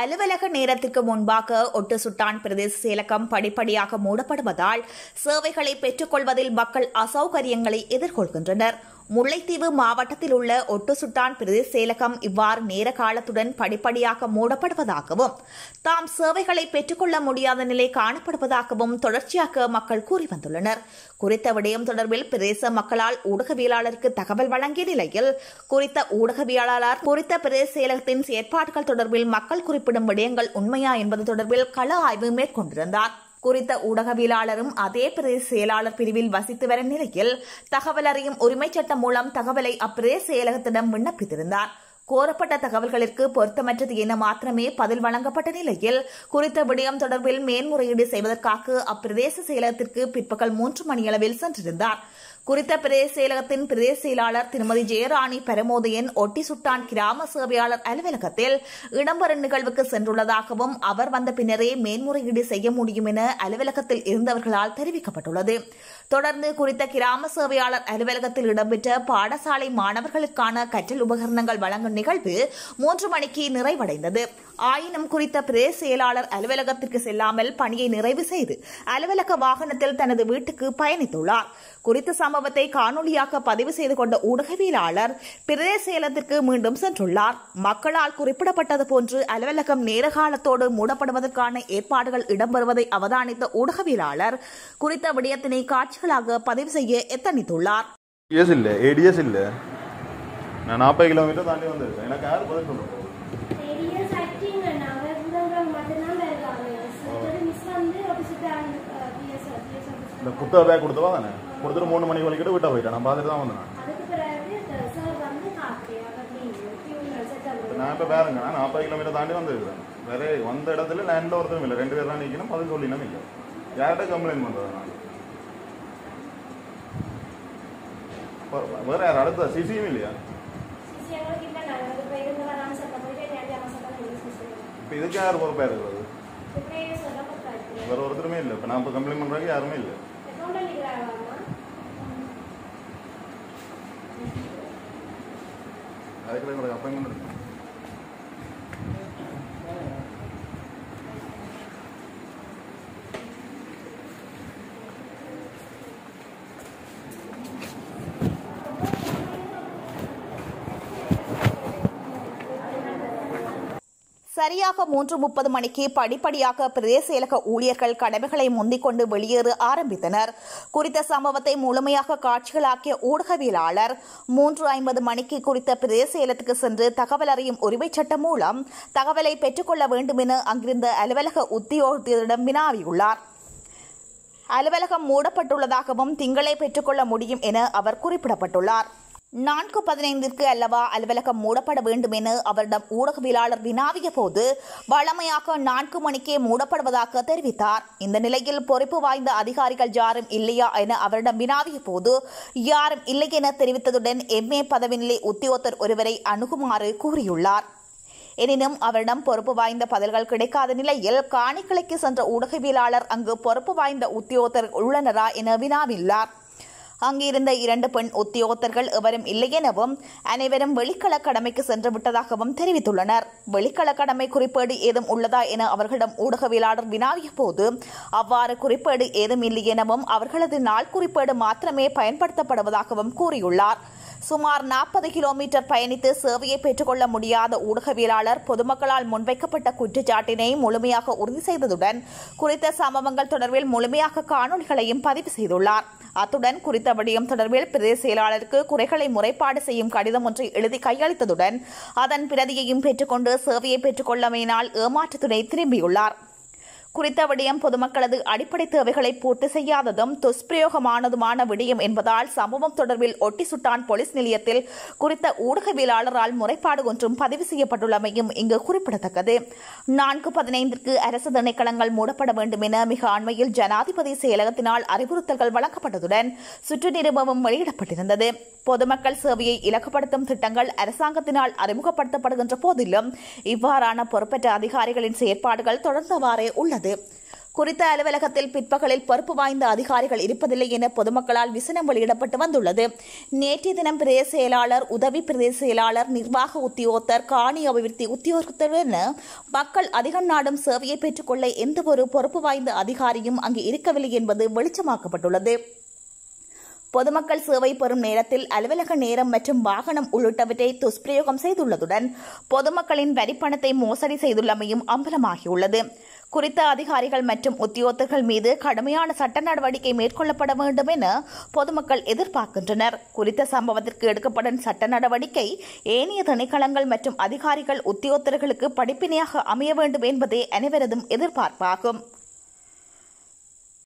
அலுவலக நேரத்திற்கு முன்பாக ஒட்டு சுட்டான் பிரதேச செயலகம் படிப்படியாக மூடப்படுவதால் சேவைகளை பெற்றுக்கொள்வதில் மக்கள் அசௌகரியங்களை எதிர்கொள்கின்றனர். முல்லைத்தீவு மாவட்டத்தில் உள்ள ஒட்டு சுட்டான் பிரதேச செயலகம் இவ்வாறு நேர காலத்துடன் படிப்படியாக மூடப்படுவதாகவும் தாம் சேவைகளை பெற்றுக்கொள்ள முடியாத நிலை காணப்படுவதாகவும் தொடர்ச்சியாக மக்கள் கூறி வந்துள்ளனர். குறித்த விடயம் தொடர்பில் பிரதேச மக்களால் ஊடகவியலாளருக்கு தகவல் வழங்கிய நிலையில் குறித்த ஊடகவியலாளர் குறித்த பிரதேச செயலகத்தின் செயற்பாடுகள் தொடர்பில் மக்கள் குறிப்பிடும் விடயங்கள் உண்மையா என்பது தொடர்பில் கள ஆய்வு மேற்கொண்டிருந்தார். குறித்த ஊடகவியலாளரும் அதே பிரதேச செயலாளர் பிரிவில் வசித்து வரும் நிலையில் தகவல் அறியும் உரிமைச் சட்டம் மூலம் தகவலை அப்பிரதேச செயலகத்திடம் விண்ணப்பித்திருந்தார். கோரப்பட்ட தகவல்களுக்கு பொருத்தமற்றது என மாத்திரமே பதில் வழங்கப்பட்ட நிலையில் குறித்த விடயம் தொடர்பில் மேன்முறையீடு செய்வதற்காக அப்பிரதேச செயலகத்திற்கு பிற்பகல் 3 மணியளவில் சென்றிருந்தார். குறித்த பிரதேச செயலகத்தின் பிரதேச செயலாளர் திருமதி ஜெயராணி பரமோதயன் ஒட்டி சுட்டான் கிராம சேவையாளர் அலுவலகத்தில் இடம்பெறும் நிகழ்வுக்கு சென்றுள்ளதாகவும் அவர் வந்த பின்னரே மேன்முறையீடு செய்ய முடியும் என அலுவலகத்தில் இருந்தவர்களால் தெரிவிக்கப்பட்டுள்ளது. தொடர்ந்து குறித்த கிராம சேவையாளர் அலுவலகத்தில் இடம்பெற்ற பாடசாலை மாணவர்களுக்கான கற்றல் உபகரணங்கள் வழங்கும் நிகழ்வு 3 மணிக்கு நிறைவடைந்தது. ஆயினும் குறித்த பிரதேச செயலாளர் அலுவலகத்திற்கு செல்லாமல் பணியை நிறைவு செய்து அலுவலக வாகனத்தில் தனது வீட்டுக்கு பயணித்துள்ளார். குறித்த சம்பவத்தை காணொலியாக பதிவு செய்து கொண்ட ஊடகவியலாளர் பிரதேச செயலகத்திற்கு மீண்டும் சென்றுள்ளார். மக்களால் குறிப்பிடப்பட்டது போன்று அலுவலகம் நேரகாலத்தோடு மூடப்படுவதற்கான ஏற்பாடுகள் இடம்பெறுவதை அவதானித்த ஊடகவியலாளர் குறித்த விடயத்தினை காட்சிகளாக பதிவு செய்ய எத்தனித்துள்ளார். நான் 40 கிலோமீட்டர் தாண்டி வந்திருக்கேன். எனக்கு யார் பதில் சொல்லுங்க? இந்த புத்தக பேக் கொடுத்தவா தானே கொடுத்துட்டு 3 மணிக்கு வலிக்கிட்டு விட்டா போயிட்டேன். நான் பார்த்துட்டு தான் வந்தேன். நான் இப்போ வேறுங்க, நான் 40 கிலோமீட்டர் தாண்டி வந்துருக்கேன். வேற வந்த இடத்துல லேண்டில் ஒருத்தரும் இல்லை, 2 பேர் தான் நிற்கணும். பதில் சொல்லினா இல்லை, யார்கிட்ட கம்ப்ளைண்ட் பண்ணுறது? நான் வேற யார் அடுத்த சிசியும் இல்லையா? இப்போ இதுக்கு யார் பொறுப்பா இருக்கிறது? வேற ஒருத்தருமே இல்லை. இப்போ நான் இப்போ கம்ப்ளைண்ட் பண்றாங்க யாருமே இல்லை. அதுக்கு எங்களுக்கு அப்பாயின்மெண்ட் இருக்கு. சரியாக 3:30 மணிக்கு படிப்படியாக பிரதேச செயலக ஊழியர்கள் கடமைகளை முந்திக் கொண்டு வெளியேற ஆரம்பித்தனர். குறித்த சம்பவத்தை முழுமையாக காட்சிகளாக்கிய ஊடகவியலாளர் 3:50 மணிக்கு குறித்த பிரதேச செயலகத்துக்கு சென்று தகவல் அறியும் உரிமைச் சட்டம் மூலம் தகவலை பெற்றுக்கொள்ள வேண்டும் என அங்கிருந்த அலுவலக உத்தியோகத்திடம் வினாவியுள்ளார். அலுவலகம் மூடப்பட்டுள்ளதாகவும் திங்களே பெற்றுக்கொள்ள முடியும் என அவர் குறிப்பிடப்பட்டுள்ளார். 4:15 அல்லவா அலுவலகம் மூடப்பட வேண்டும் என அவரிடம் ஊடகவியலாளர் வினாவிய போது வழமையாக 4 மணிக்கே மூடப்படுவதாக தெரிவித்தார். இந்த நிலையில் பொறுப்பு வாய்ந்த அதிகாரிகள் யாரும் இல்லையா என அவரிடம் வினாவிய போது யாரும் இல்லை என தெரிவித்ததுடன் MA பதவி நிலை உத்தியோகத்தர் ஒருவரை அணுகுமாறு கூறியுள்ளார். எனினும் அவரிடம் பொறுப்பு வாய்ந்த பதில்கள் கிடைக்காத நிலையில் காணிக்கிளைக்கு சென்ற ஊடகவியலாளர் அங்கு பொறுப்பு வாய்ந்த உத்தியோகத்தர் உள்ளனரா என வினாவியுள்ளார். அங்கிருந்த 2 பெண் உத்தியோகத்தர்கள் எவரும் இல்லை எனவும் அனைவரும் வெளிக்கள கடமைக்கு சென்று விட்டதாகவும் தெரிவித்துள்ளனர். வெளிக்கள கடமை குறிப்பேடு ஏதும் உள்ளதா என அவர்களிடம் ஊடகவியலாளர் வினாவிய போது அவ்வாறு குறிப்பேடு ஏதும் இல்லை எனவும் அவர்களது நாள் குறிப்பேடு மாத்திரமே பயன்படுத்தப்படுவதாகவும் கூறியுள்ளார். சுமார் 40 கிலோமீட்டர் பயணித்து சேவையை பெற்றுக்கொள்ள முடியாத ஊடகவியலாளர் பொதுமக்களால் முன்வைக்கப்பட்ட குற்றச்சாட்டினை முழுமையாக உறுதி செய்ததுடன் குறித்த சம்பவங்கள் தொடர்பில் முழுமையாக காணொலிகளையும் பதிவு செய்துள்ளார். அத்துடன் குறித்த விடயம் தொடர்பில் பிரதேச செயலாளருக்கு குறைகளை முறைப்பாடு செய்யும் கடிதம் ஒன்றை எழுதி கையளித்ததுடன் அதன் பிரதியையும் பெற்றுக்கொண்டு சேவையை பெற்றுக்கொள்ளமையினால் ஏமாற்றத்துடை திரும்பியுள்ளார். குறித்த விடயம் பொதுமக்களது அடிப்படை தேவைகளை பூர்த்தி செய்யாததும் துஷ்பிரயோகமானதுமான விடயம் என்பதால் சம்பவம் தொடர்பில் ஒட்டி சுட்டான் போலீஸ் நிலையத்தில் குறித்த ஊடகவியலாளரால் முறைப்பாடு ஒன்றும் பதிவு செய்யப்பட்டுள்ளமையும் இங்கு குறிப்பிடத்தக்கது. 4:15 அரசு திணைக்களங்கள் மூடப்பட வேண்டும் என மிக அண்மையில் ஜனாதிபதி செயலகத்தினால் அறிவுறுத்தல்கள் வழங்கப்பட்டதுடன் சுற்று நிருபமும் வெளியிடப்பட்டிருந்தது. பொதுமக்கள் சேவையை இலக்குப்படுத்தும் திட்டங்கள் அரசாங்கத்தினால் அறிமுகப்படுத்தப்படுகின்ற போதிலும் இவ்வாறான பொறுப்பற்ற அதிகாரிகளின் செயற்பாடுகள் தொடர்ந்தவாறே உள்ளது. குறித்த அலுவலகத்தில் பிற்பகலில் பொறுப்பு வாய்ந்த அதிகாரிகள் இருப்பதில்லை என பொதுமக்களால் விசனம் வெளியிடப்பட்டு வந்துள்ளது. நேற்றைய தினம் பிரதேச செயலாளர், உதவி பிரதேச செயலாளர், நிர்வாக உத்தியோகத்தர், காணி அபிவிருத்தி உத்தியோகத்தர் என மக்கள் அதிகம் நாடும் சேவையை பெற்றுக்கொள்ள எந்தவொரு பொறுப்பு வாய்ந்த அதிகாரியும் அங்கு இருக்கவில்லை என்பது வெளிச்சமாக்கப்பட்டுள்ளது. பொதுமக்கள் சேவை பெறும் நேரத்தில் அலுவலக நேரம் மற்றும் வாகனம் உள்ளிட்டவற்றை துஷ்பிரயோகம் செய்துள்ளதுடன் பொதுமக்களின் வரிப்பணத்தை மோசடி செய்துள்ளமையும் அம்பலமாகியுள்ளது. குறித்த அதிகாரிகள் மற்றும் உத்தியோகத்தர்கள் மீது கடுமையான சட்ட நடவடிக்கை மேற்கொள்ளப்பட வேண்டும் என பொதுமக்கள் எதிர்பார்க்கின்றனர். குறித்த சம்பவத்திற்கு எடுக்கப்படும் சட்ட நடவடிக்கை ஏனைய திணைக்களங்கள் மற்றும் அதிகாரிகள், உத்தியோகத்தர்களுக்கு படிப்பினையாக அமைய வேண்டும் என்பதே அனைவரதும் எதிர்பார்ப்பாகும்.